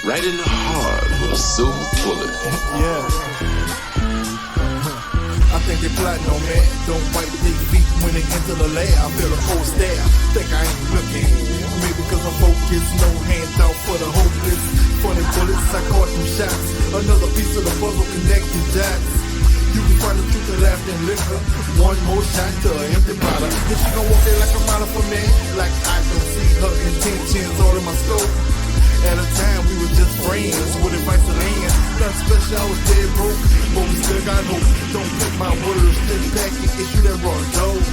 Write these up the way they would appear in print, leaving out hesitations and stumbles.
right in the heart of a silver bullet. Yeah. I think they plotting on me. Don't wipe their feet when they enter the lab. I feel a cold stare. Think I ain't looking. Maybe cause I'm focused. No hands out for the hopeless. Funny bullets, I caught them shots. Another piece of the puzzle connecting dots. You can find the truth of laughter and liquor. One more shot to an empty bottle. If she gon' walk in like a model for me, like I don't see her intentions all in my scope. At a time we were just friends with advice to land. Nothing special, I was dead broke, but we still got hope. Don't take my words, just pack and issue that raw dough.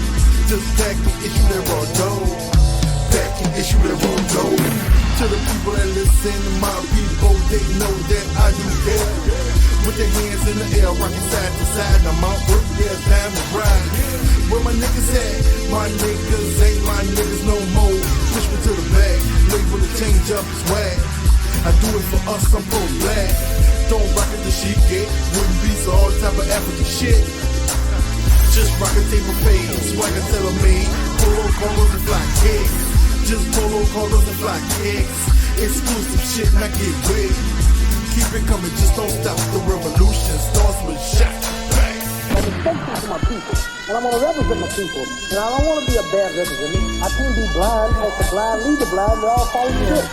Just pack and issue that raw dough. Pack and issue that raw dough. To the people that listen, to my people, they know that I do care. With their hands in the air, rocking side to side. Now my work, yeah, it's time to ride. Where my niggas at? My niggas ain't my niggas no more. Push me to the back, label to change up his swag. I do it for us, I'm pro-black. Don't rock it the sheep get. Wouldn't be so all type of African shit. Just rock a tape of fade, swagger tailor-made. Polo collars and fly kicks. Just polo collars and fly kicks. Exclusive shit, not get wig. Keep it coming, just don't stop. The revolution starts with shot. I'm respectful to my people, and I want to represent my people, and I don't want to be a bad representative. I can't be blind, let the blind lead the blind, they all follow the shit.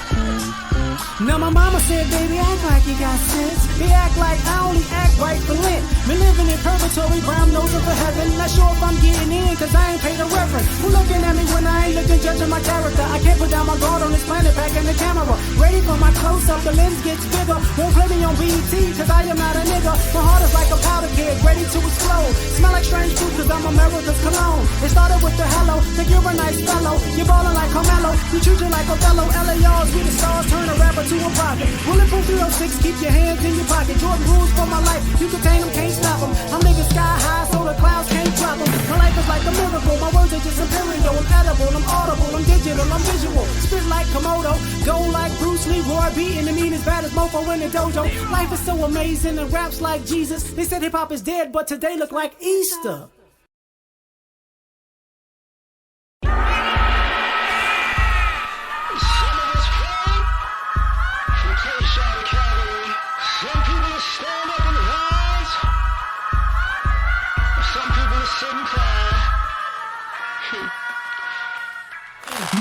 Now my mama said, baby, act like you got sense. They act like I only act right for Lent. Been living in purgatory, brown nosing for heaven. Not sure if I'm getting in, cause I ain't paid a reverend. Who looking at me when I ain't looking, judging my character? I can't put down my guard on this planet, back in the camera. Ready for my close-up, the lens gets bigger. Won't play me on BET, cause I am not a nigga. My heart is like a powder keg, ready to explode. Smell like strange fruit, cause I'm America's cologne. It started with the hello, think you're a nice fellow. You're ballin' like Carmelo, you treat you like Othello. L.A.R. we the stars, turn a rapper to a prophet. Bulletproof 306, keep your hands in your pocket. Jordan rules for my life, you contain them, can't stop them. I'm niggas sky high, so the clouds can't drop them. My life is like a miracle, my words are just imperial. I'm edible, I'm audible, I'm digital, I'm visual. Spit like Komodo, go like Bruce Lee. Roy beating the mean as bad as Mofo in the dojo. Life is so amazing and raps like Jesus. They said hip-hop is dead, but today look like Easter.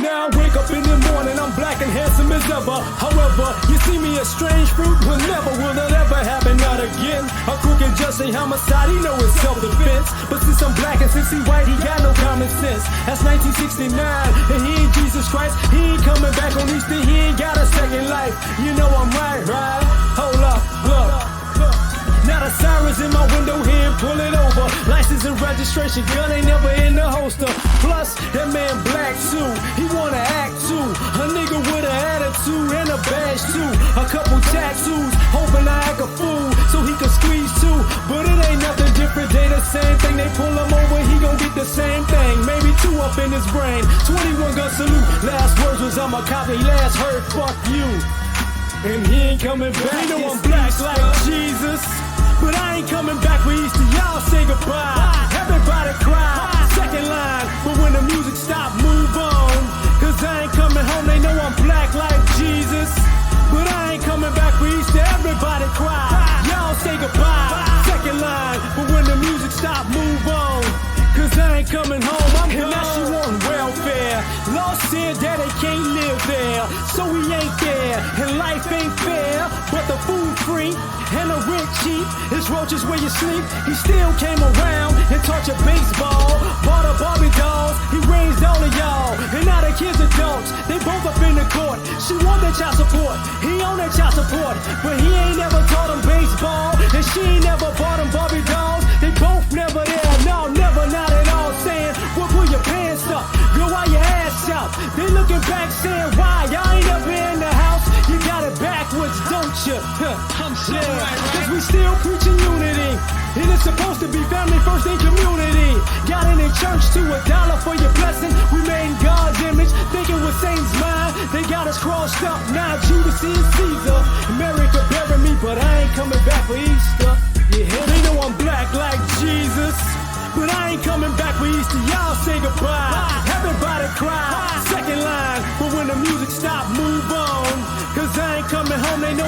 Now I wake up in the morning, I'm black and handsome as ever. However, you see me as strange fruit, will that ever happen, not again. A crooked just ain't homicide, he know it's self-defense. But since I'm black and since he white, he got no common sense. That's 1969, and he ain't Jesus Christ. He ain't coming back on Easter, he ain't got a second life. You know I'm right? Hold up, look. Now the sirens in my window here, pull it over. License and registration, gun ain't never in the holster. Plus, that man black too, he wanna act too. A nigga with an attitude and a badge too. A couple tattoos, hoping I act a fool so he can squeeze too. But it ain't nothing different, they the same thing. They pull him over, he gon' get the same thing. Maybe two up in his brain, 21 gun salute. Last words was I'm a copy, last heard fuck you. And he ain't coming back. You know I'm black like Jesus, but I ain't coming back for Easter. Y'all say goodbye, everybody cry. Second line, but when the music stop, move on. Cause I ain't coming home, they know I'm black like Jesus, but I ain't coming back for Easter. Everybody cry, y'all say goodbye. Second line, but when the music stop, move on. Cause I ain't coming home, I'm gone. And now she want welfare. Law said that they can't live there, so we ain't there. And life ain't fair, but the food free and the rent cheap. It's roaches where you sleep. He still came around and taught you baseball. Bought a Barbie dolls, he raised all of y'all. And now the kids adults, they both up in the court. She want that child support, he on that child support. But he ain't never taught them baseball, and she ain't never bought them Barbie dolls. They both never there, no, never, not at all. Saying, well, pull your pants up, girl, why your ass out? They looking back saying, why? Y'all ain't never in the house, you got it backwards, don't you? I'm saying, cause we still preaching unity, and it's supposed to be family first in community. Got it in church to $1 for your blessing. We made in God's image, thinking with Satan's mind. They got us crossed up, now Judas is Caesar. America bury me, but I ain't coming back for Easter. Yeah, they know I'm black like Jesus, but I ain't coming back for Easter. Y'all say goodbye, everybody cry. Second line, but when the music stop, move on. Cause I ain't coming home, they know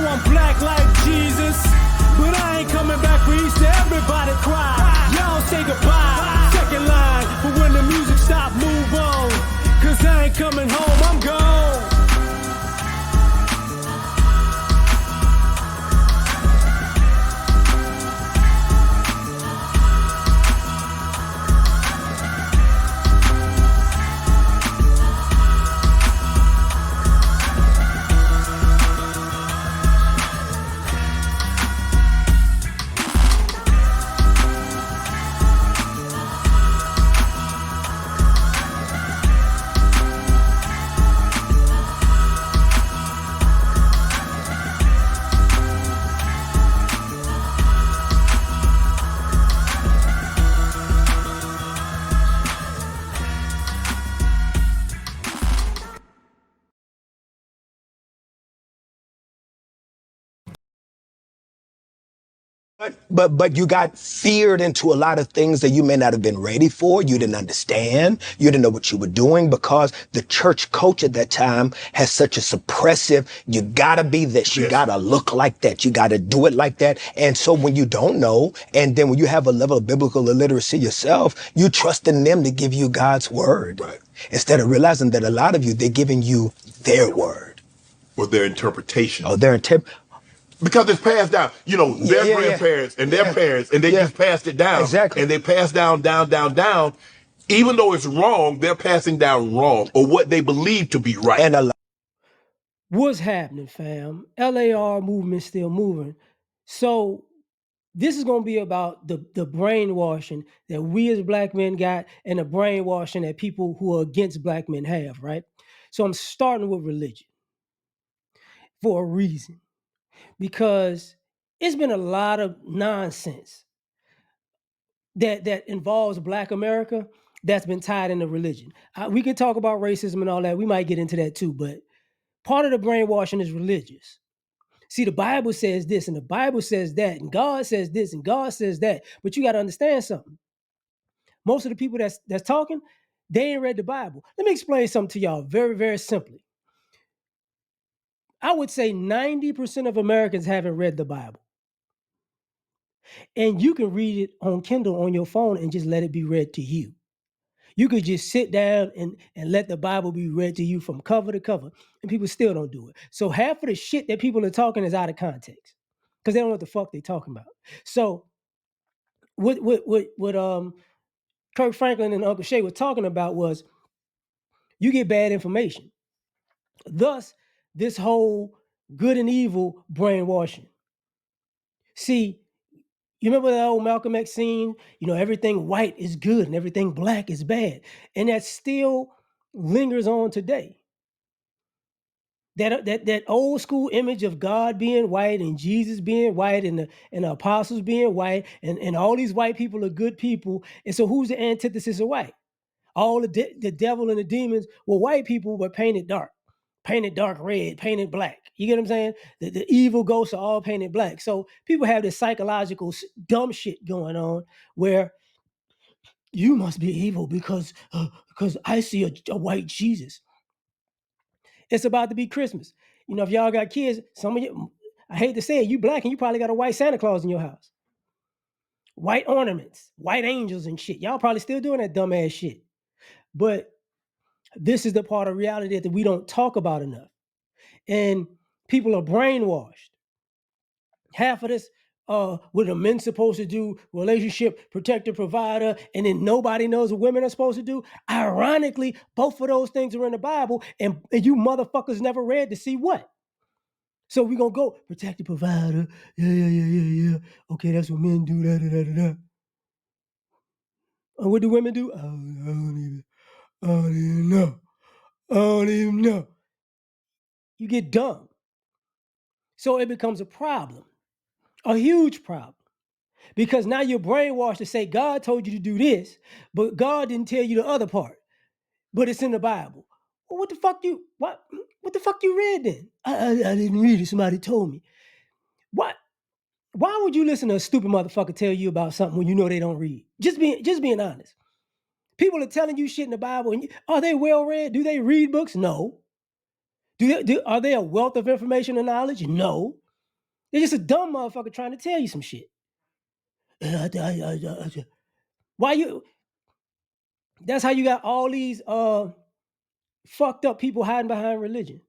But you got feared into a lot of things that you may not have been ready for. You didn't understand. You didn't know what you were doing because the church culture at that time has such a suppressive, you gotta be this, you gotta look like that, you gotta do it like that. And so when you don't know, and then when you have a level of biblical illiteracy yourself, you trust in them to give you God's word. Right. Instead of realizing that a lot of you, they're giving you their word. Or their interpretation. Oh, their Because it's passed down, their grandparents and their parents, and they just passed it down. Exactly. And they pass down. Even though it's wrong, they're passing down wrong or what they believe to be right. And What's happening, fam? L.A.R. movement still moving. So this is going to be about the brainwashing that we as black men got and the brainwashing that people who are against black men have, right? So I'm starting with religion for a reason. Because it's been a lot of nonsense that involves Black America that's been tied into religion. We can talk about racism and all that. We might get into that too, but part of the brainwashing is religious. See, the Bible says this and the Bible says that, and God says this and God says that. But you got to understand something. Most of the people that's talking, they ain't read the Bible. Let me explain something to y'all very, very simply. I would say 90% of Americans haven't read the Bible. And you can read it on Kindle on your phone and just let it be read to you. You could just sit down and let the Bible be read to you from cover to cover, and people still don't do it. So half of the shit that people are talking is out of context because they don't know what the fuck they're talking about. So what Kirk Franklin and Uncle Shay were talking about was you get bad information. Thus, this whole good and evil brainwashing. See, you remember that old Malcolm X scene? Everything white is good and everything black is bad. And that still lingers on today. That old school image of God being white and Jesus being white and the apostles being white and all these white people are good people. And so who's the antithesis of white? All the devil and the demons were white people, but painted dark red, painted black. You get what I'm saying? The evil ghosts are all painted black. So people have this psychological dumb shit going on where you must be evil because I see a white Jesus. It's about to be Christmas. If y'all got kids, some of you, I hate to say it, you black and you probably got a white Santa Claus in your house. White ornaments, white angels and shit. Y'all probably still doing that dumbass shit. But this is the part of reality that we don't talk about enough. And people are brainwashed. Half of this, what are men supposed to do? Relationship, protector, provider, and then nobody knows what women are supposed to do. Ironically, both of those things are in the Bible, and you motherfuckers never read to see what. So we're gonna go protector, provider. Yeah. Okay, that's what men do. Da. And what do women do? I don't even know. I don't even know. You get dumb. So it becomes a problem, a huge problem. Because now you're brainwashed to say God told you to do this, but God didn't tell you the other part. But it's in the Bible. Well, what the fuck you read then? I didn't read it. Somebody told me. What? Why would you listen to a stupid motherfucker tell you about something when you know they don't read? Just being honest. People are telling you shit in the Bible, and are they well read? Do they read books? No. Are they a wealth of information and knowledge? No. They're just a dumb motherfucker trying to tell you some shit. Why you? That's how you got all these fucked up people hiding behind religion.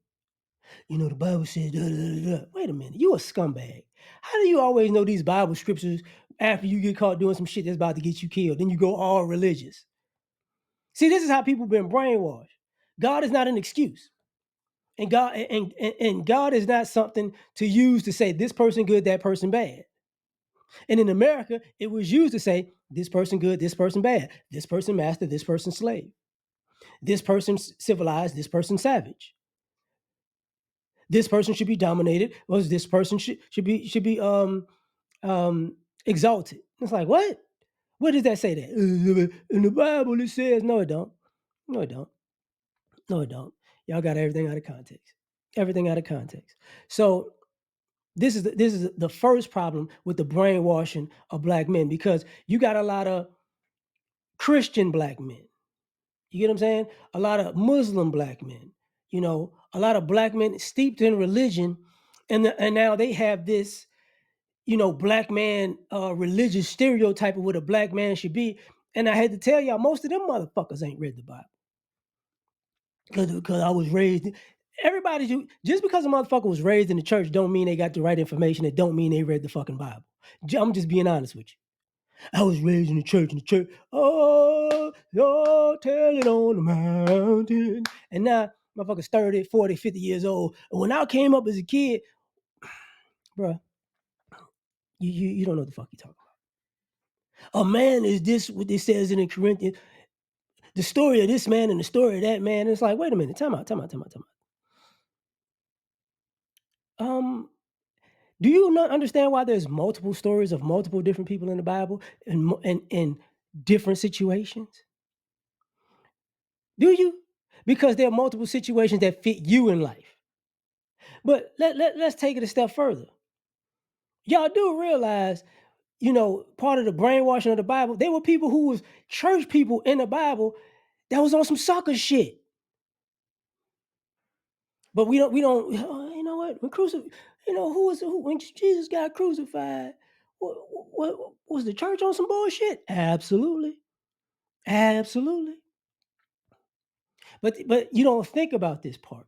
The Bible says, da, da, da. Wait a minute, you a scumbag. How do you always know these Bible scriptures after you get caught doing some shit that's about to get you killed? Then you go all religious. See, this is how people been brainwashed. God is not an excuse. And God is not something to use to say this person good, that person bad. And in America, it was used to say this person good, this person bad, this person master, this person slave, this person civilized, this person savage. This person should be dominated, or this person should be exalted. It's like, what? Where does that say that? In the Bible, it says, no, it don't. No, it don't. No, it don't. Y'all got everything out of context. Everything out of context. So this is the first problem with the brainwashing of black men, because you got a lot of Christian black men. You get what I'm saying? A lot of Muslim black men. You know, a lot of black men steeped in religion, and now they have this, you know, black man religious stereotype of what a black man should be. And I had to tell y'all, most of them motherfuckers ain't read the Bible. Because I was raised. Everybody, just because a motherfucker was raised in the church don't mean they got the right information. It don't mean they read the fucking Bible. I'm just being honest with you. I was raised in the church, oh, tell it on the mountain. And now, motherfucker's 30, 40, 50 years old. And when I came up as a kid, bruh, you don't know what the fuck you're talking about. A man is this, what it says in the Corinthians, the story of this man and the story of that man. It's like, wait a minute, time out. Do you not understand why there's multiple stories of multiple different people in the Bible in different situations? Do you? Because there are multiple situations that fit you in life. But let's take it a step further. Y'all do realize, you know, part of the brainwashing of the Bible, there were people who was church people in the Bible that was on some sucker shit. But we don't, you know what? When Jesus got crucified, what was the church on some bullshit? Absolutely. But you don't think about this part.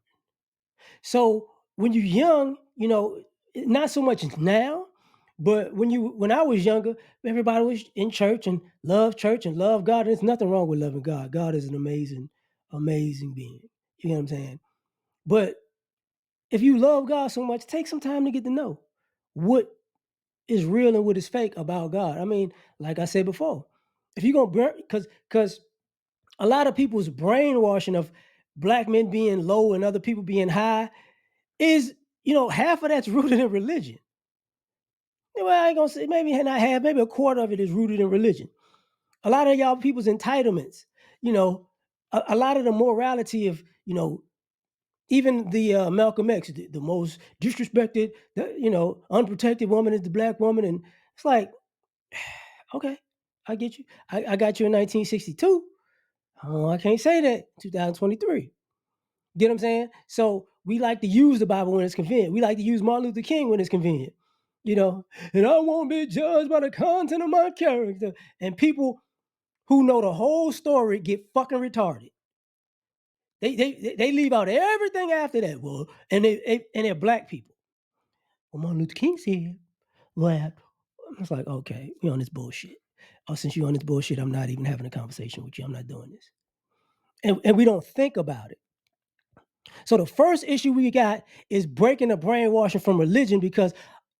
So when you're young, you know, not so much now, but when I was younger, everybody was in church and loved God. And there's nothing wrong with loving God. God is an amazing being. You know what I'm saying? But if you love God so much, take some time to get to know what is real and what is fake about God. I mean, like I said before, if you're gonna because a lot of people's brainwashing of black men being low and other people being high is, you know, half of that's rooted in religion. Well, I ain't gonna say maybe not half, maybe a quarter of it is rooted in religion. A lot of y'all people's entitlements, you know, a lot of the morality of, you know, even the Malcolm X, the most disrespected, you know, unprotected woman is the black woman. And it's like, okay, I get you. I got you in 1962. Oh, I can't say that 2023. Get what I'm saying? So we like to use the Bible when it's convenient. We like to use Martin Luther King when it's convenient, you know, and I won't be judged by the content of my character. And people who know the whole story get fucking retarded. They leave out everything after that. Well, and they're black people. Well, Martin Luther King said, well, it's like, okay, we on this bullshit. Oh, since you're on this bullshit, I'm not even having a conversation with you. I'm not doing this. And we don't think about it. So the first issue we got is breaking the brainwashing from religion, because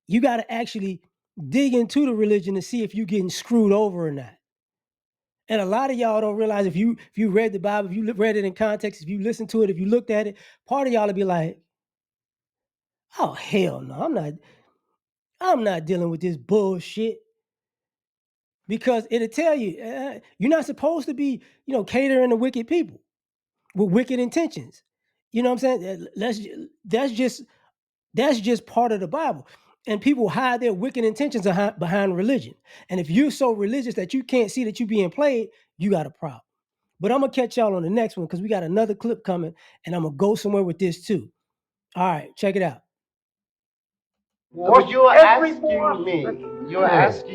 you got to actually dig into the religion to see if you're getting screwed over or not. And a lot of y'all don't realize if you read the Bible, if you read it in context, if you listened to it, if you looked at it, part of y'all will be like, oh, hell no, I'm not dealing with this bullshit. Because it'll tell you, you're not supposed to be, you know, catering to wicked people with wicked intentions. You know what I'm saying? That's just part of the Bible. And people hide their wicked intentions behind religion. And if you're so religious that you can't see that you're being played, you got a problem. But I'm going to catch y'all on the next one, because we got another clip coming, and I'm going to go somewhere with this too. All right, check it out. But you're asking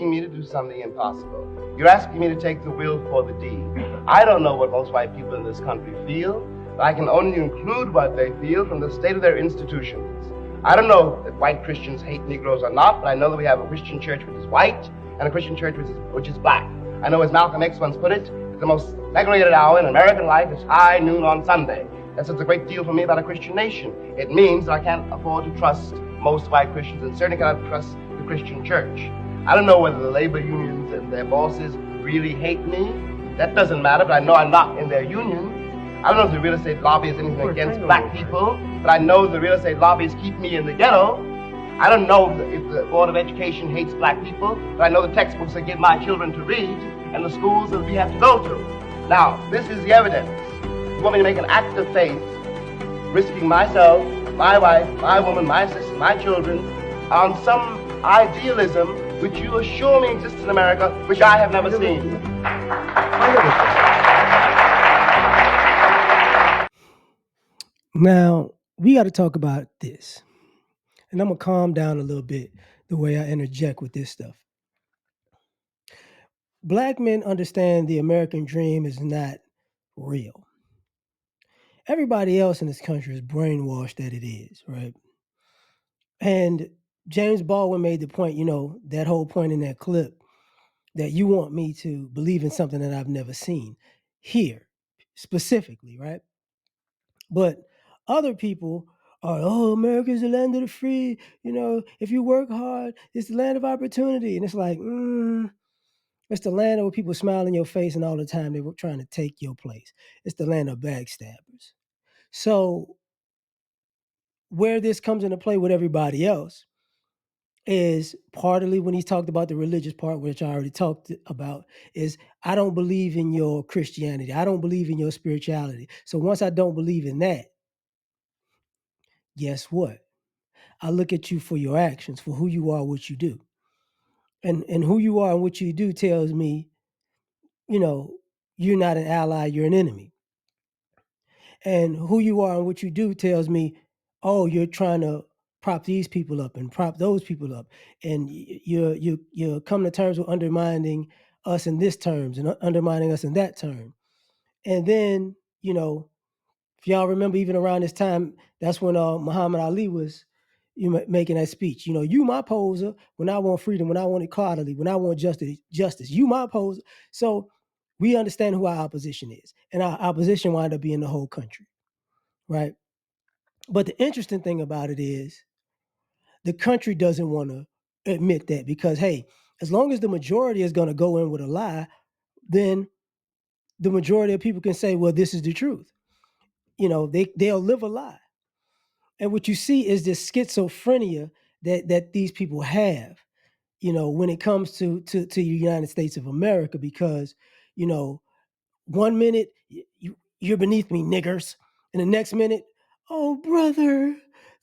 me to do something impossible. You're asking me to take the will for the deed. I don't know what most white people in this country feel, but I can only include what they feel from the state of their institutions. I don't know if white Christians hate Negroes or not, but I know that we have a Christian church which is white and a Christian church which is black. I know, as Malcolm X once put it, the most segregated hour in American life is high noon on Sunday. That says a great deal for me about a Christian nation. It means that I can't afford to trust most white Christians, and certainly cannot trust the Christian church. I don't know whether the labor unions and their bosses really hate me. That doesn't matter, but I know I'm not in their union. I don't know if the real estate lobby is anything against black people, but I know the real estate lobbies keep me in the ghetto. I don't know if the Board of Education hates black people, but I know the textbooks I give my children to read and the schools that we have to go to. Now, this is the evidence. You want me to make an act of faith, risking myself, my wife, my woman, my sister, my children, on some idealism which you assure me exists in America, which I have never seen. Now, we got to talk about this. And I'm going to calm down a little bit the way I interject with this stuff. Black men understand the American dream is not real. Everybody else in this country is brainwashed that it is, right? And James Baldwin made the point, that whole point in that clip, that you want me to believe in something that I've never seen here specifically, right? But other people are, oh, America's the land of the free. If you work hard, it's the land of opportunity. And it's like, it's the land where people smile in your face and all the time they were trying to take your place. It's the land of backstabbers. So where this comes into play with everybody else is partly when he talked about the religious part, which I already talked about, is I don't believe in your Christianity. I don't believe in your spirituality. So once I don't believe in that, guess what? I look at you for your actions, for who you are, what you do. And who you are and what you do tells me, you're not an ally, you're an enemy. And who you are and what you do tells me, oh, you're trying to prop these people up and prop those people up, and you're coming to terms with undermining us in this terms and undermining us in that term. And then, if y'all remember, even around this time, that's when Muhammad Ali was making that speech. You my poser when I want freedom, when I want equality, when I want justice. You my poser. So we understand who our opposition is, and our opposition wound up being the whole country, right? But the interesting thing about it is the country doesn't want to admit that, because, hey, as long as the majority is going to go in with a lie, then the majority of people can say, well, this is the truth. They'll live a lie. And what you see is this schizophrenia that these people have, when it comes to the United States of America, because, 1 minute you're beneath me, niggers, and the next minute, oh, brother,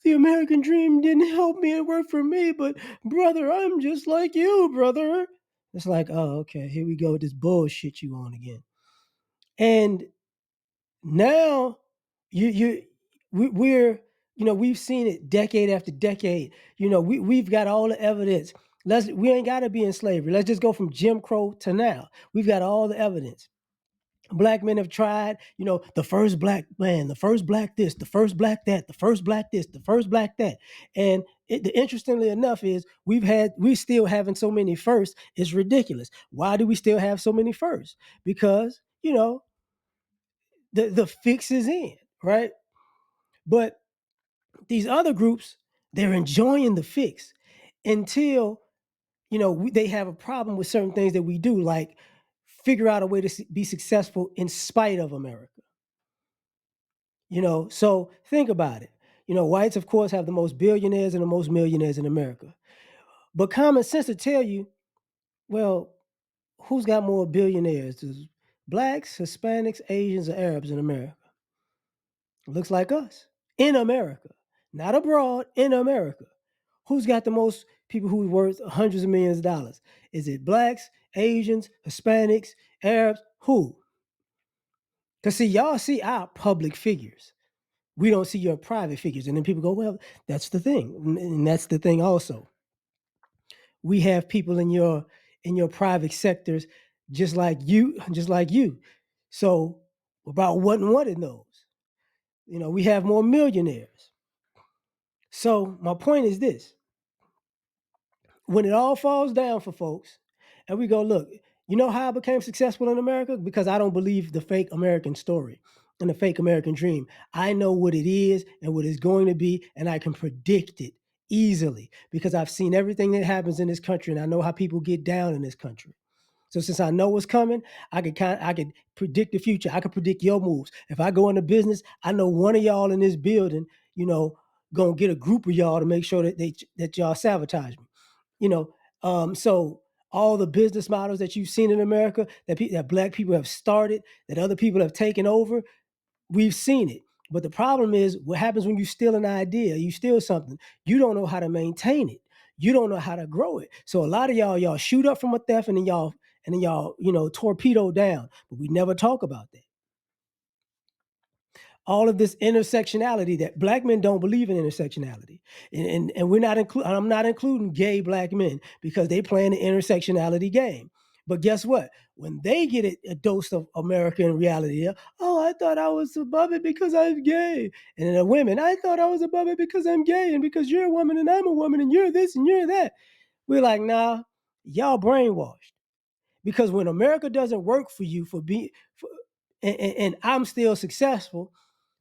the American dream didn't help me, it worked for me, but brother, I'm just like you, brother. It's like, oh, okay, here we go with this bullshit you on again. And now we're we've seen it decade after decade. We've got all the evidence. We ain't got to be in slavery. Let's just go from Jim Crow to now. We've got all the evidence. Black men have tried, the first black man, the first black this, the first black that, the first black this, the first black that. And interestingly enough is we still having so many firsts. It's ridiculous. Why do we still have so many firsts? Because, the fix is in, right? But these other groups, they're enjoying the fix until, they have a problem with certain things that we do, like figure out a way to be successful in spite of America. So think about it. Whites, of course, have the most billionaires and the most millionaires in America. But common sense will tell you, well, who's got more billionaires? Does blacks, Hispanics, Asians, or Arabs in America? Looks like us. In America. Not abroad, in America. Who's got the most people who's worth hundreds of millions of dollars? Is it blacks, Asians, Hispanics, Arabs? Who? Because see, y'all see our public figures. We don't see your private figures. And then people go, well, that's the thing. And that's the thing also. We have people in your private sectors just like you. So about what and what in those? We have more millionaires. So my point is this. When it all falls down for folks, and we go, look, you know how I became successful in America? Because I don't believe the fake American story and the fake American dream. I know what it is and what it's going to be, and I can predict it easily because I've seen everything that happens in this country, and I know how people get down in this country. So since I know what's coming, I could predict the future. I could predict your moves. If I go into business, I know one of y'all in this building, gonna get a group of y'all to make sure that y'all sabotage me. So all the business models that you've seen in America that black people have started, that other people have taken over, we've seen it. But the problem is what happens when you steal an idea, you steal something, you don't know how to maintain it. You don't know how to grow it. So a lot of y'all shoot up from a theft and then y'all, torpedo down. But we never talk about that. All of this intersectionality that black men don't believe in intersectionality. And we're not I'm not including gay black men because they play in the intersectionality game. But guess what? When they get a dose of American reality, I thought I was above it because I'm gay. And then the women, I thought I was above it because I'm gay and because you're a woman and I'm a woman and you're this and you're that. We're like, nah, y'all brainwashed. Because when America doesn't work for you and I'm still successful,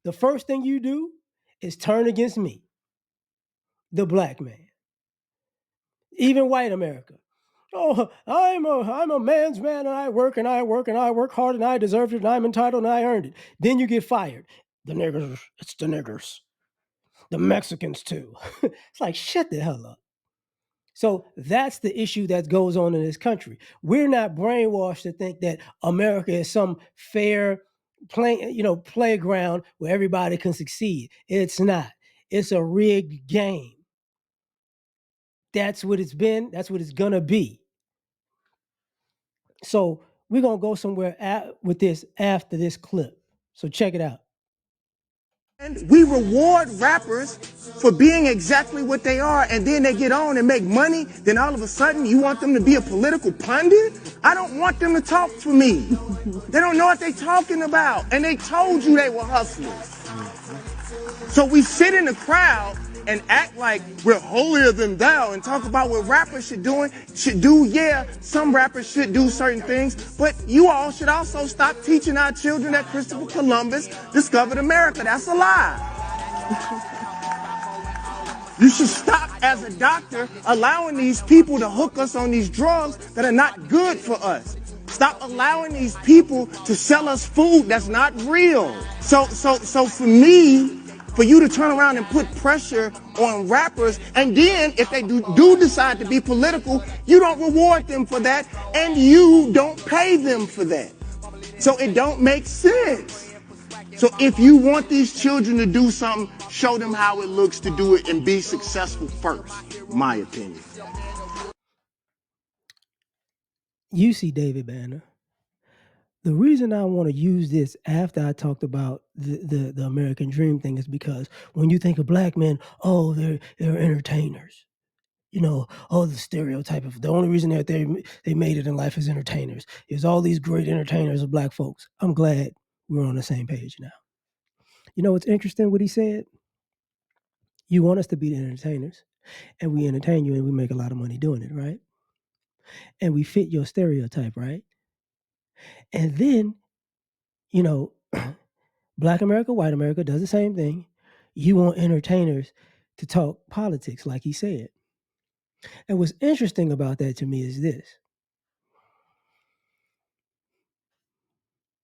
the first thing you do is turn against me, the black man, even white America. Oh, I'm a man's man and I work and I work and I work hard and I deserve it and I'm entitled and I earned it. Then you get fired. The niggers, it's the niggers. The Mexicans too. It's like, shut the hell up. So that's the issue that goes on in this country. We're not brainwashed to think that America is some fair playground where everybody can succeed. It's not. It's a rigged game. That's what it's been. That's what it's gonna be. So we're gonna go somewhere with this after this clip. So check it out. And we reward rappers for being exactly what they are, and then they get on and make money. Then all of a sudden, you want them to be a political pundit? I don't want them to talk for me. They don't know what they're talking about, and they told you they were hustlers. So we sit in the crowd and act like we're holier than thou and talk about what rappers should do. Yeah, some rappers should do certain things, but you all should also stop teaching our children that Christopher Columbus discovered America. That's a lie. You should stop, as a doctor, allowing these people to hook us on these drugs that are not good for us. Stop allowing these people to sell us food that's not real. So for me, for you to turn around and put pressure on rappers, and then if they do decide to be political, you don't reward them for that, and you don't pay them for that. So it don't make sense. So if you want these children to do something, show them how it looks to do it and be successful first, my opinion. You see, David Banner. The reason I want to use this after I talked about the American dream thing is because when you think of black men, they're entertainers. The stereotype of the only reason that they made it in life is entertainers. There's all these great entertainers of black folks. I'm glad we're on the same page now. You know what's interesting what he said? You want us to be the entertainers, and we entertain you and we make a lot of money doing it, right? And we fit your stereotype, right? And then, you know, Black America, white America does the same thing. You want entertainers to talk politics, like he said. And what's interesting about that to me is this.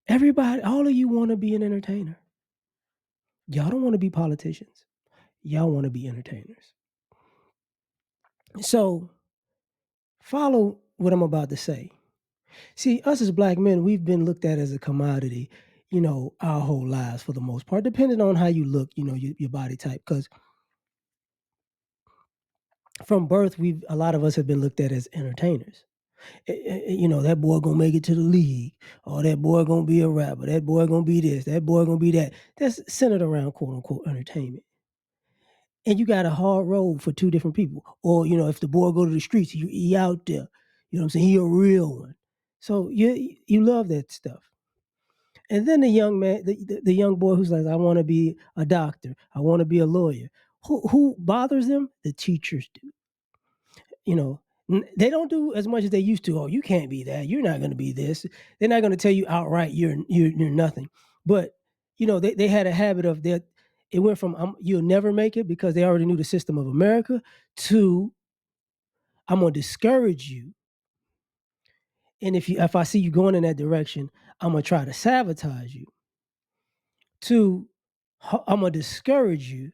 Everybody, all of you want to be an entertainer. Y'all don't want to be politicians. Y'all want to be entertainers. So follow what I'm about to say. See, us as black men, we've been looked at as a commodity, our whole lives for the most part, depending on how you look, your body type. Because from birth, a lot of us have been looked at as entertainers. That boy gonna make it to the league, or that boy gonna be a rapper, that boy gonna be this, that boy gonna be that. That's centered around quote unquote entertainment. And you got a hard road for two different people. Or, if the boy go to the streets, he out there. You know what I'm saying? He a real one. So you love that stuff. And then the young man, the young boy who's like, I want to be a doctor, I want to be a lawyer. Who bothers them? The teachers do. They don't do as much as they used to. Oh, you can't be that. You're not going to be this. They're not going to tell you outright you're nothing. But they had a habit of that. It went from you'll never make it because they already knew the system of America to I'm going to discourage you. And if I see you going in that direction, I'm going to try to sabotage you. To I'm going to discourage you,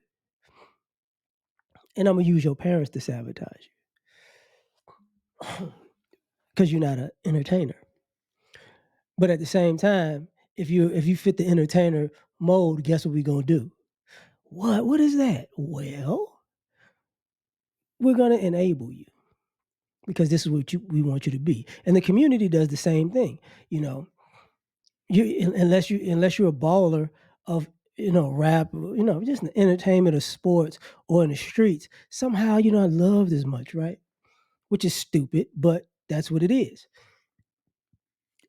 and I'm going to use your parents to sabotage you because you're not an entertainer. But at the same time, if you fit the entertainer mold, guess what we're going to do? What is that? Well, we're going to enable you because this is what we want you to be. And the community does the same thing. You know, unless you're a baller of, you know, rap, you know, just in entertainment or sports or in the streets, somehow you're not loved as much, right? Which is stupid, but that's what it is.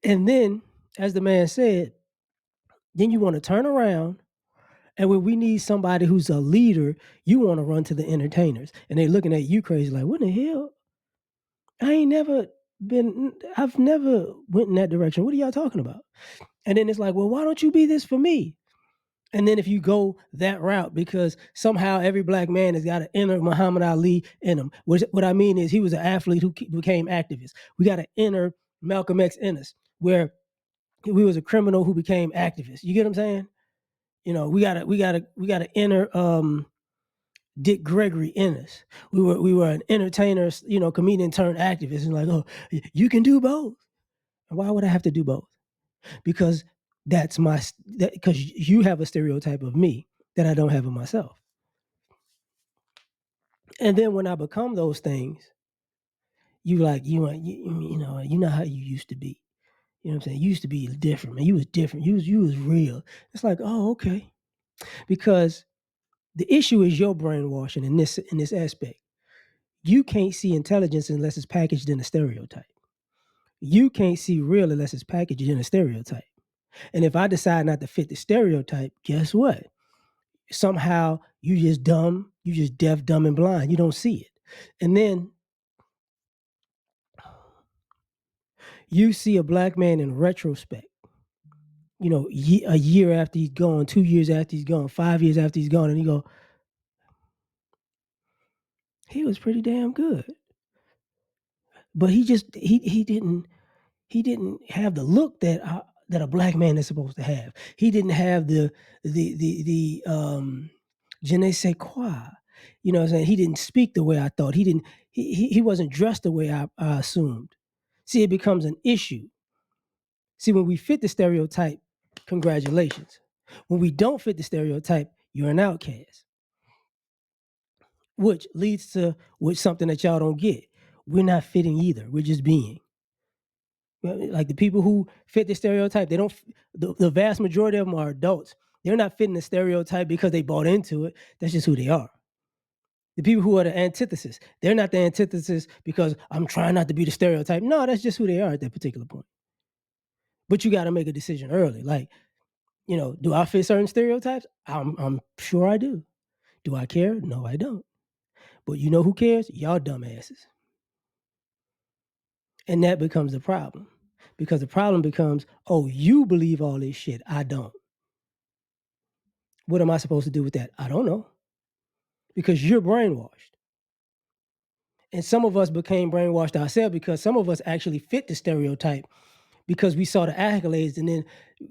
And then, as the man said, then you want to turn around, and when we need somebody who's a leader, you want to run to the entertainers, and they're looking at you crazy like, what the hell? I've never went in that direction. What are y'all talking about? And then it's like, well, why don't you be this for me? And then if you go that route, because somehow every black man has got an inner Muhammad Ali in him. What I mean is he was an athlete who became activist. We got an inner Malcolm X in us, where we was a criminal who became activist. You get what I'm saying? You know, we got an inner Dick Gregory in us. We were an entertainer, you know, comedian turned activist, and like, oh, you can do both. And why would I have to do both? Because because you have a stereotype of me that I don't have of myself. And then when I become those things, you know how you used to be. You know what I'm saying? You used to be different, man. You was different. You was real. It's like, oh, okay. Because the issue is your brainwashing in this aspect. You can't see intelligence unless it's packaged in a stereotype. You can't see real unless it's packaged in a stereotype. And if I decide not to fit the stereotype, guess what? Somehow you just dumb, you just deaf, dumb, and blind. You don't see it. And then you see a black man in retrospect, you know, a year after he's gone, 2 years after he's gone, 5 years after he's gone, and you go, he was pretty damn good. But he didn't have the look that a black man is supposed to have. He didn't have the je ne sais quoi. You know what I'm saying? He didn't speak the way I thought. He wasn't dressed the way I assumed. See, it becomes an issue. See, when we fit the stereotype, congratulations. When we don't fit the stereotype, you're an outcast. Which leads to something that y'all don't get. We're not fitting either. We're just being. Like the people who fit the stereotype, they don't. The vast majority of them are adults. They're not fitting the stereotype because they bought into it. That's just who they are. The people who are the antithesis, they're not the antithesis because I'm trying not to be the stereotype. No, that's just who they are at that particular point. But you got to make a decision early. Like, you know, do I fit certain stereotypes? I'm sure I do. Do I care? No, I don't. But you know who cares? Y'all dumbasses. And that becomes the problem. Because the problem becomes, oh, you believe all this shit. I don't. What am I supposed to do with that? I don't know. Because you're brainwashed. And some of us became brainwashed ourselves because some of us actually fit the stereotype because we saw the accolades, and then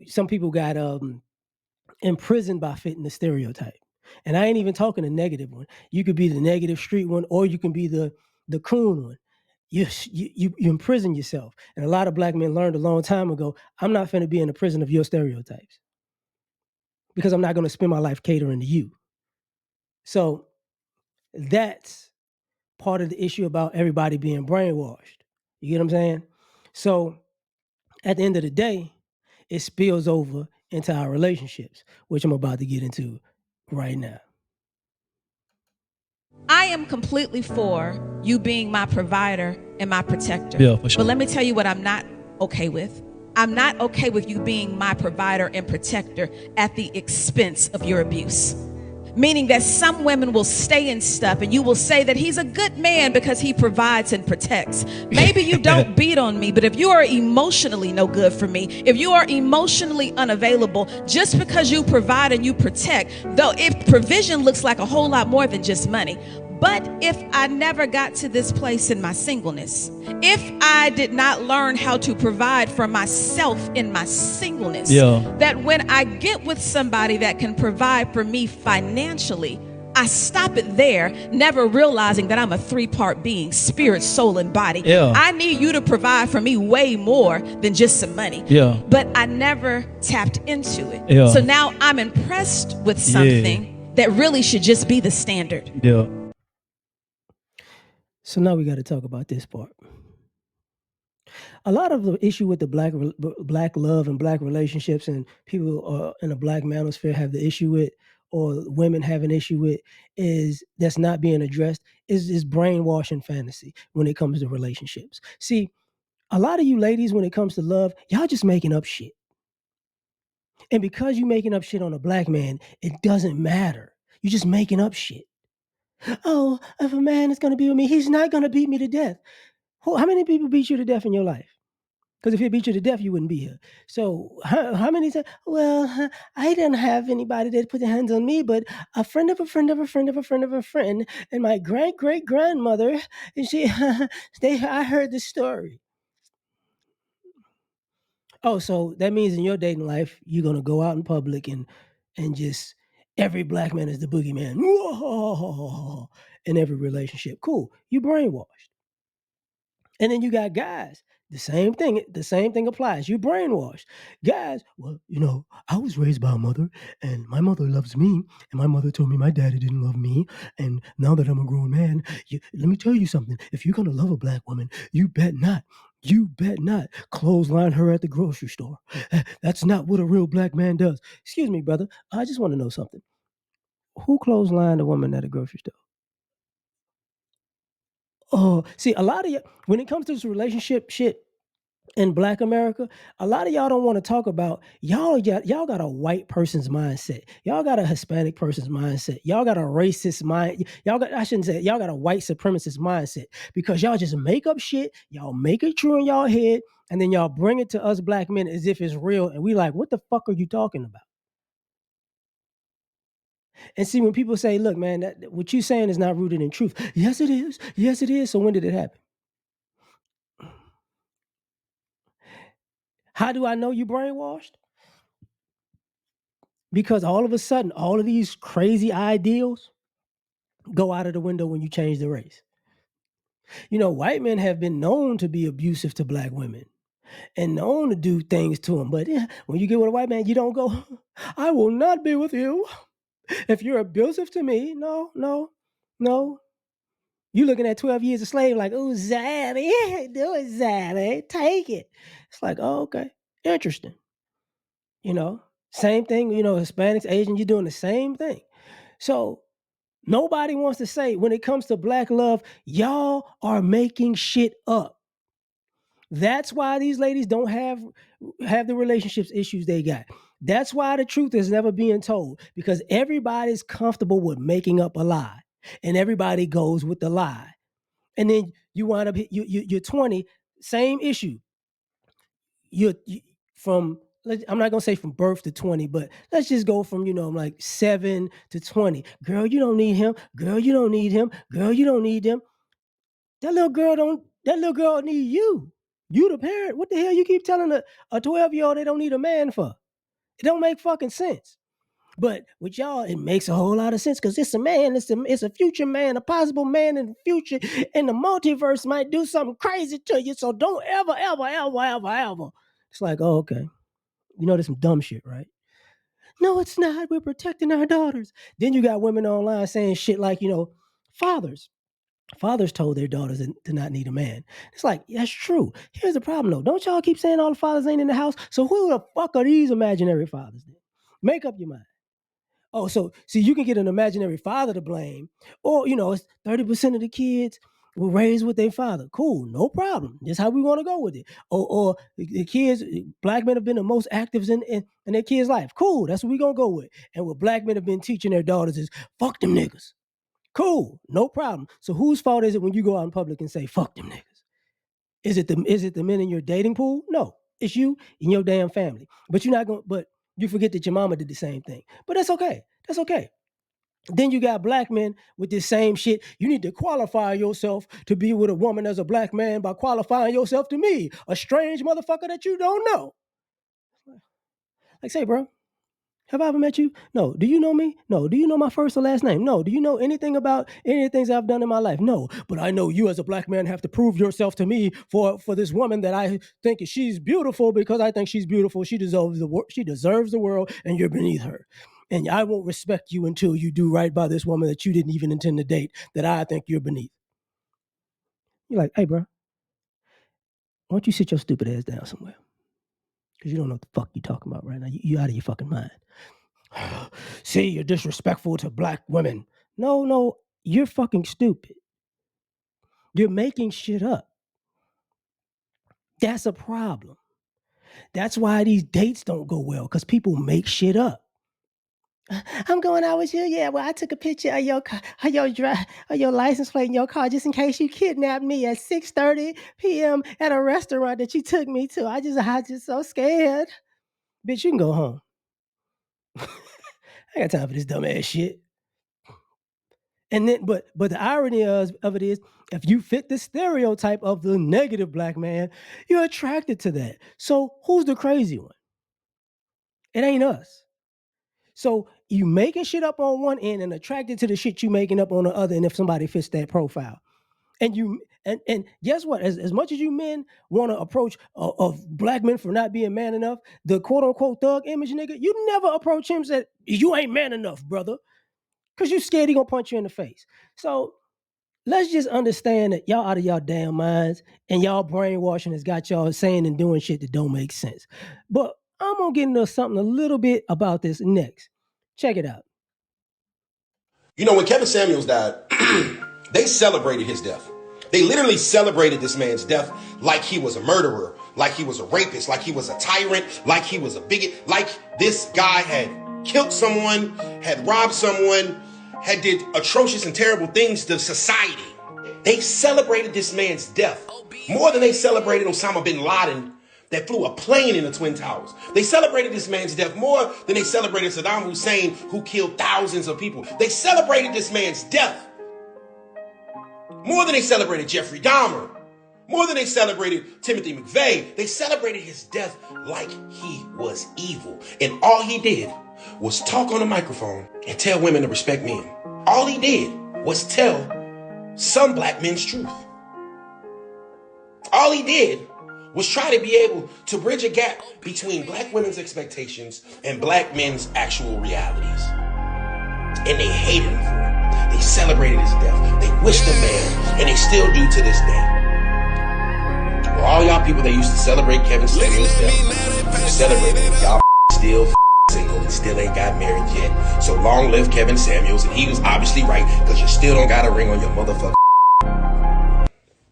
some people got imprisoned by fitting the stereotype. And I ain't even talking the negative one. You could be the negative street one, or you can be the coon one. You imprison yourself. And a lot of black men learned a long time ago, I'm not finna be in the prison of your stereotypes because I'm not going to spend my life catering to you. So that's part of the issue about everybody being brainwashed. You get what I'm saying? So at the end of the day, it spills over into our relationships, which I'm about to get into right now. I am completely for you being my provider and my protector. Yeah, for sure. But let me tell you what I'm not okay with. I'm not okay with you being my provider and protector at the expense of your abuse. Meaning that some women will stay in stuff and you will say that he's a good man because he provides and protects. Maybe you don't beat on me, but if you are emotionally no good for me, if you are emotionally unavailable, just because you provide and you protect, though if provision looks like a whole lot more than just money. But if I never got to this place in my singleness, if I did not learn how to provide for myself in my singleness, that when I get with somebody that can provide for me financially, I stop it there, never realizing that I'm a three-part being, spirit, soul, and body. I need you to provide for me way more than just some money. But I never tapped into it. So now I'm impressed with something that really should just be the standard. So now we got to talk about this part. A lot of the issue with the black love and black relationships, and people in the black manosphere have the issue with, or women have an issue with, is that's not being addressed, is brainwashing fantasy when it comes to relationships. See, a lot of you ladies, when it comes to love, y'all just making up shit. And because you making up shit on a black man, it doesn't matter. You're just making up shit. Oh, if a man is going to be with me, he's not going to beat me to death. How many people beat you to death in your life? Because if he beat you to death, you wouldn't be here. So how many say, well, I didn't have anybody that put their hands on me, but a friend of a friend of a friend of a friend of a friend, and my great great grandmother, and I heard the story. Oh, so that means in your dating life, you're gonna go out in public and just every black man is the boogeyman in every relationship. Cool, you brainwashed. And then you got guys. The same thing. The same thing applies. You brainwashed. Guys, well, I was raised by a mother, and my mother loves me, and my mother told me my daddy didn't love me. And now that I'm a grown man, let me tell you something. If you're gonna love a black woman, you bet not. You bet not clothesline her at the grocery store. That's not what a real black man does. Excuse me, brother. I just want to know something. Who clotheslined a woman at a grocery store? Oh, see, a lot of you, when it comes to this relationship shit in Black America, a lot of y'all don't want to talk about y'all got a white person's mindset. Y'all got a Hispanic person's mindset. Y'all got a racist mind. I shouldn't say it, y'all got a white supremacist mindset because y'all just make up shit. Y'all make it true in y'all head, and then y'all bring it to us black men as if it's real, and we like, what the fuck are you talking about? And see, when people say, look, man, what you saying is not rooted in truth. Yes, it is. Yes, it is. So when did it happen? How do I know you brainwashed? Because all of a sudden, all of these crazy ideals go out of the window when you change the race. White men have been known to be abusive to black women and known to do things to them. But when you get with a white man, you don't go, I will not be with you. If you're abusive to me, no. You looking at 12 years a slave like, oh, Zaddy, do it, Zaddy, take it. It's like, oh, okay, interesting. Same thing, Hispanics, Asian, you're doing the same thing. So nobody wants to say when it comes to black love, y'all are making shit up. That's why these ladies don't have the relationships issues they got. That's why the truth is never being told, because everybody's comfortable with making up a lie, and everybody goes with the lie. And then you wind up you're 20, same issue. You from, I'm not gonna say from birth to 20, but let's just go from like 7 to 20. Girl, you don't need him. Girl, you don't need him. Girl, you don't need him. That little girl need you. You the parent. What the hell you keep telling a 12-year-old they don't need a man for? It don't make fucking sense. But with y'all, it makes a whole lot of sense because it's a man, it's a future man, a possible man in the future, and the multiverse might do something crazy to you. So don't ever. It's like, oh, okay. There's some dumb shit, right? No, it's not. We're protecting our daughters. Then you got women online saying shit like, fathers told their daughters to not need a man. It's like, that's true. Here's the problem, though. Don't y'all keep saying all the fathers ain't in the house? So who the fuck are these imaginary fathers then? Make up your mind. Oh, so see, you can get an imaginary father to blame, or it's 30% of the kids were raised with their father. Cool, no problem. That's how we want to go with it. Or the kids, black men have been the most active in their kids' life. Cool, that's what we're gonna go with. And what black men have been teaching their daughters is fuck them niggas. Cool, no problem. So whose fault is it when you go out in public and say fuck them niggas? Is it the men in your dating pool? No, it's you and your damn family. But you forget that your mama did the same thing. But that's okay. That's okay. Then you got black men with this same shit. You need to qualify yourself to be with a woman as a black man by qualifying yourself to me, a strange motherfucker that you don't know. Like, say, bro, have I ever met you? No. Do you know me? No. Do you know my first or last name? No. Do you know anything about any of the things I've done in my life? No. But I know you as a black man have to prove yourself to me for this woman that I think she's beautiful because I think she's beautiful. She deserves the world, and you're beneath her. And I won't respect you until you do right by this woman that you didn't even intend to date, that I think you're beneath. You're like, hey, bro, why don't you sit your stupid ass down somewhere? Because you don't know what the fuck you're talking about right now. You out of your fucking mind. See, you're disrespectful to black women. No, you're fucking stupid. You're making shit up. That's a problem. That's why these dates don't go well, because people make shit up. I'm going out with you. Yeah, well, I took a picture of your license plate in your car just in case you kidnapped me at 6:30 p.m. at a restaurant that you took me to. I just so scared. Bitch, you can go home. I got time for this dumb ass shit. And then, but the irony of it is, if you fit the stereotype of the negative black man, you're attracted to that. So who's the crazy one? It ain't us. So you making shit up on one end and attracted to the shit you making up on the other. And if somebody fits that profile, and guess what? As much as you men want to approach of black men for not being man enough, the quote unquote thug image nigga, you never approach him and say, you ain't man enough, brother, because you scared he gonna punch you in the face. So let's just understand that y'all out of y'all damn minds, and y'all brainwashing has got y'all saying and doing shit that don't make sense. But I'm gonna get into something a little bit about this next. Check it out. You know, when Kevin Samuels died, they celebrated his death. They literally celebrated this man's death like he was a murderer, like he was a rapist, like he was a tyrant, like he was a bigot, like this guy had killed someone, had robbed someone, had did atrocious and terrible things to society. They celebrated this man's death more than they celebrated Osama bin Laden that flew a plane in the Twin Towers. They celebrated this man's death more than they celebrated Saddam Hussein, who killed thousands of people. They celebrated this man's death more than they celebrated Jeffrey Dahmer, more than they celebrated Timothy McVeigh. They celebrated his death like he was evil. And all he did was talk on a microphone and tell women to respect men. All he did was tell some black men's truth. All he did was try to be able to bridge a gap between black women's expectations and black men's actual realities. And they hated him for it. They celebrated his death. They wished him bad, and they still do to this day. For all y'all people that used to celebrate Kevin Samuels' death, you celebrated it. Y'all still single and still ain't got married yet. So long live Kevin Samuels, and he was obviously right, because you still don't got a ring on your motherfucker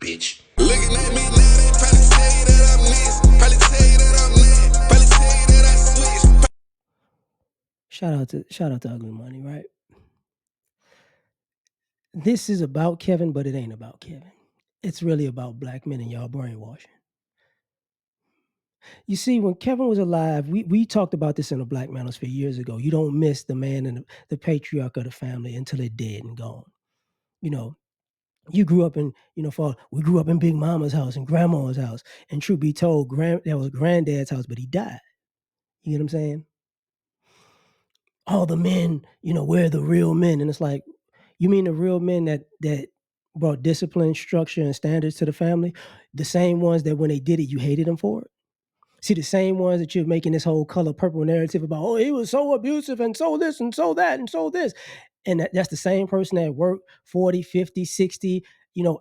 bitch. Looking at me now, they probably tell you that I'm this, probably tell you that I'm that, probably tell you that I switched. Shout out to Ugly Money, right? This is about Kevin, but it ain't about Kevin. It's really about black men and y'all brainwashing. You see, when Kevin was alive, we talked about this in the Black Manosphere years ago. You don't miss the man and the patriarch of the family until they're dead and gone. You know, you grew up in, we grew up in Big Mama's house and Grandma's house. And truth be told, that was Granddad's house, but he died. You get what I'm saying? All the men, we're the real men. And it's like, you mean the real men that brought discipline, structure, and standards to the family? The same ones that when they did it, you hated them for it? See, the same ones that you're making this whole color purple narrative about, oh, he was so abusive and so this and so that and so this. And that's the same person that worked 40, 50, 60,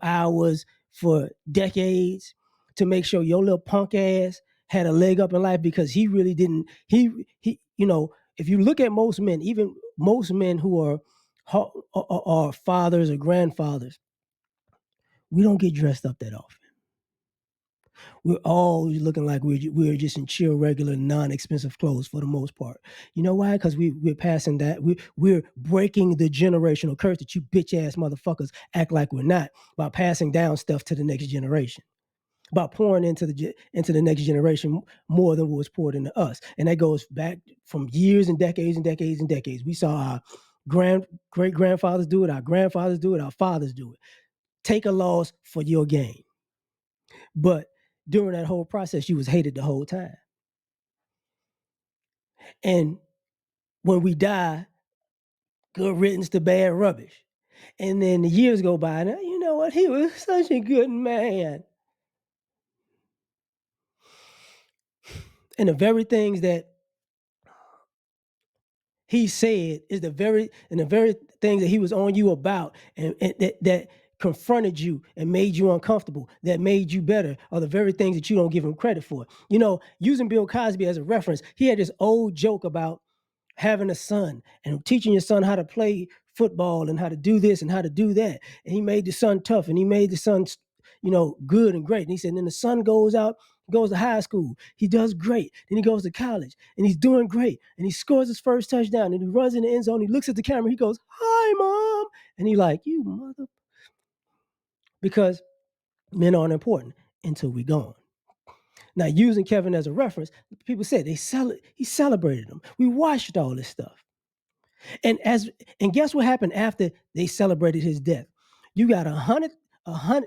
hours for decades to make sure your little punk ass had a leg up in life, because he really didn't. If you look at most men, even most men who are fathers or grandfathers, we don't get dressed up that often. We're always looking like we're just in chill, regular, non-expensive clothes for the most part. You know why? Because we're passing that. We're breaking the generational curse that you bitch ass motherfuckers act like we're not, by passing down stuff to the next generation, by pouring into the next generation more than what was poured into us. And that goes back from years and decades and decades and decades. We saw our great grandfathers do it, our grandfathers do it, our fathers do it. Take a loss for your gain. But during that whole process, you was hated the whole time. And when we die, good riddance to bad rubbish. And then the years go by, and you know what? He was such a good man. And the very things that he said is the very things that he was on you about, and that confronted you and made you uncomfortable, that made you better, are the very things that you don't give him credit for. You know, using Bill Cosby as a reference, he had this old joke about having a son and teaching your son how to play football and how to do this and how to do that. And he made the son tough and he made the son, you know, good and great. And he said, then the son goes out, goes to high school. He does great. Then he goes to college and he's doing great. And he scores his first touchdown and he runs in the end zone. He looks at the camera. He goes, "Hi, Mom." And he like, "You mother." Because men aren't important until we're gone. Now, using Kevin as a reference, people said he celebrated him. We watched all this stuff. And guess what happened after they celebrated his death? You got 100,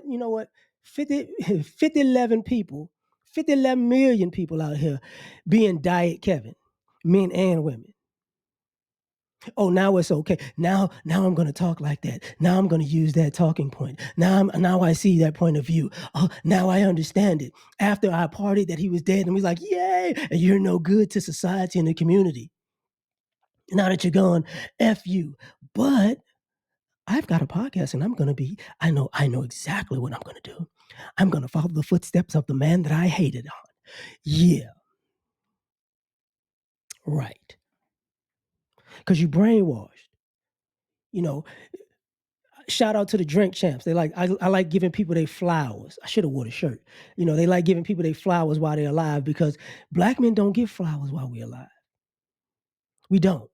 you know what, 11 people, 11 million people out here being Diet Kevin, men and women. Oh, now it's okay. Now I'm going to talk like that. Now I'm going to use that talking point. Now I see that point of view. Oh, now I understand it. After I partied that he was dead, and he's like, "Yay!" And you're no good to society and the community. Now that you're gone, F you. But I've got a podcast, and I know exactly what I'm going to do. I'm going to follow the footsteps of the man that I hated on. Yeah. Right. Because you brainwashed. You know, shout out to the drink champs. They like, I like giving people their flowers. I should have worn a shirt. You know, they like giving people their flowers while they're alive because black men don't give flowers while we're alive. We don't.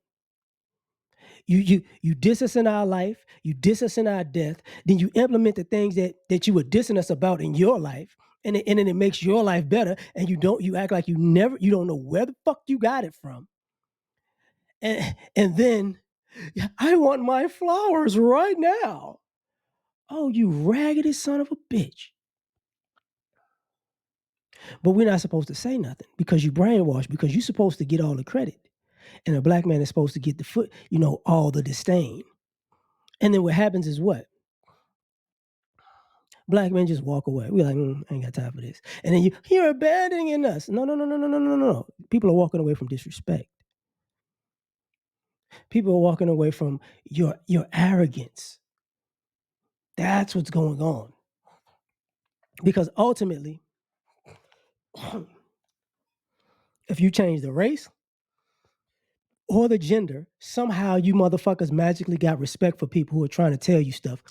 You diss us in our life, you diss us in our death, then you implement the things that you were dissing us about in your life, and then it makes your life better, and you act like you don't know where the fuck you got it from. And then I want my flowers right now. Oh, you raggedy son of a bitch. But we're not supposed to say nothing because you brainwashed, because you're supposed to get all the credit. And a black man is supposed to get all the disdain. And then what happens is what? Black men just walk away. We're like, I ain't got time for this. And then you're abandoning us. No. People are walking away from disrespect. People are walking away from your arrogance. That's what's going on. Because ultimately, if you change the race or the gender, somehow you motherfuckers magically got respect for people who are trying to tell you stuff.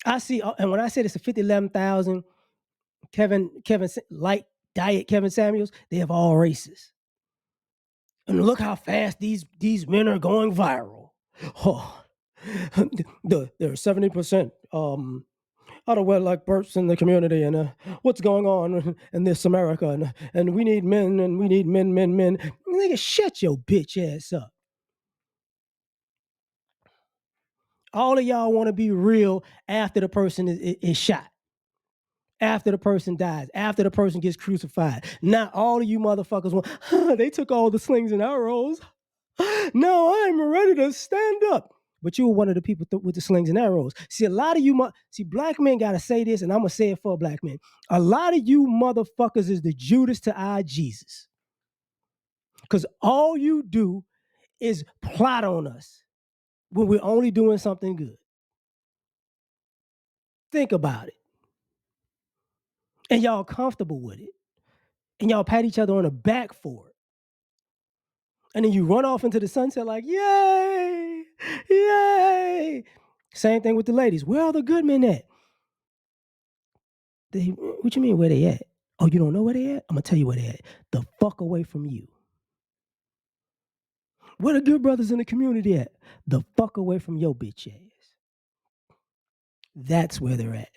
I see, and when I said it's a 11,000 Kevin light diet Kevin Samuels, they have all races. And look how fast these men are going viral. Oh, there are 70% out of wedlock births in the community, and what's going on in this America, and we need men, and we need men. Nigga, shut your bitch ass up. All of y'all want to be real after the person is shot, after the person dies, after the person gets crucified. Not all of you motherfuckers want, they took all the slings and arrows. Now I'm ready to stand up. But you were one of the people with the slings and arrows. See, a lot of you, black men got to say this, and I'm going to say it for black men. A lot of you motherfuckers is the Judas to our Jesus. Because all you do is plot on us when we're only doing something good. Think about it. And y'all comfortable with it. And y'all pat each other on the back for it. And then you run off into the sunset like, yay, yay. Same thing with the ladies. Where are the good men at? What you mean, where they at? Oh, you don't know where they at? I'm going to tell you where they at. The fuck away from you. Where the good brothers in the community at? The fuck away from your bitch ass. That's where they're at.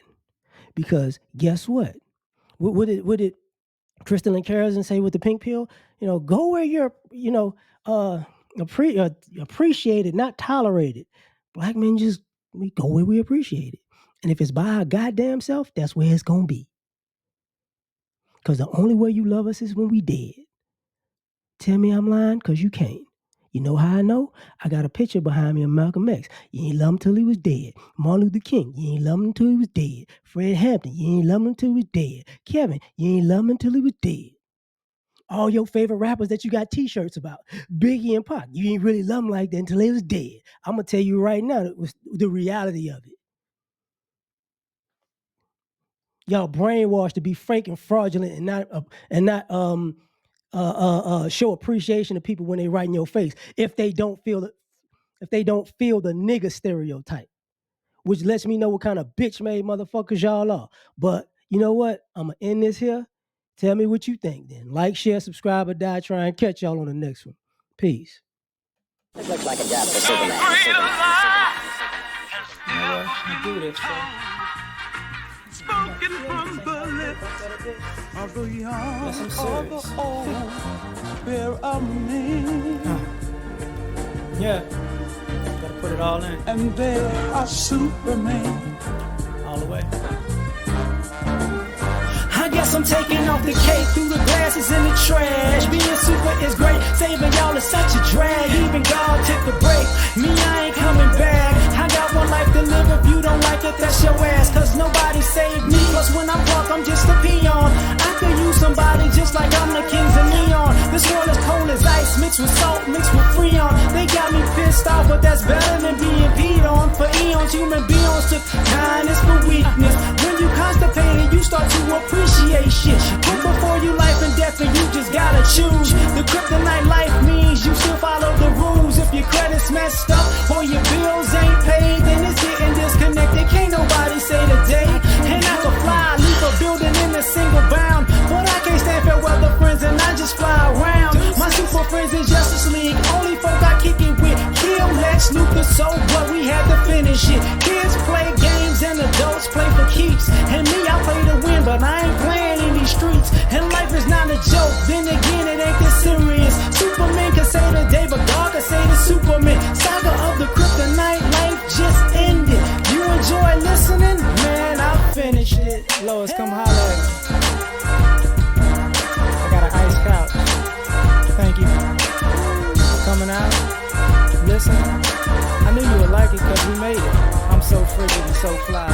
Because guess what? What did Crystal and Carolyn say with the pink pill? Go where you're, appreciated, not tolerated. Black men we go where we appreciate it. And if it's by our goddamn self, that's where it's going to be. Because the only way you love us is when we dead. Tell me I'm lying, because you can't. You know how I know? I got a picture behind me of Malcolm X. You ain't love him till he was dead. Martin Luther King, you ain't love him until he was dead. Fred Hampton, you ain't love him until he was dead. Kevin, you ain't love him until he was dead. All your favorite rappers that you got t-shirts about, Biggie and Pac, you ain't really love them like that until they was dead. I'm going to tell you right now, it was the reality of it. Y'all brainwashed to be fake and fraudulent and not show appreciation to people when they right in your face if they don't feel the nigga stereotype, which lets me know what kind of bitch made motherfuckers y'all are. But you know what? I'm gonna end this here. Tell me what you think then. Like, share, subscribe, or die. Try and catch y'all on the next one. Peace. It looks like a job for Superman. Do this. Spoken from the lips of the young, of the old, bear of me. Yeah. Gotta put it all in. And they are Superman. All the way. I guess I'm taking off the cake through the glasses in the trash. Being super is great, saving y'all is such a drag. Even God took a break, me I ain't coming back. I got one life to live, if you don't like it, that's your ass. Cause nobody saved me, plus when I'm drunk, I'm just a peon. I could use somebody just like I'm the kings of neon. This world is cold as ice, mixed with salt, mixed with freon. They got me pissed off, but that's better than being peed on. For eons, human beings took kindness for weakness. When you constipated, you start to appreciate shit. Put before you life and death, and you just gotta choose. The kryptonite life means you still follow the rules. If your credit's messed up or your bills ain't paid, then it's getting disconnected. Can't nobody say the day. And I can fly, leave a building in a single bound, but I can't stand fair weather friends, and I just fly around. My super friends in Justice League, only folk I kick it with. Kill Lex Luthor, so what? We had to finish it. Kids play games and adults play for keeps. And me, I play to win, but I ain't playing in these streets. And life is not a joke, then again it ain't this serious. Superman can say the day, but God can say the Superman. Saga of the kryptonite, life just ended. You enjoy listening? Man, I finished it. Lois, come holler at me. I got an ice couch. Thank you for coming out, listening. I knew you would like it because we made it. I'm so frigid and so fly.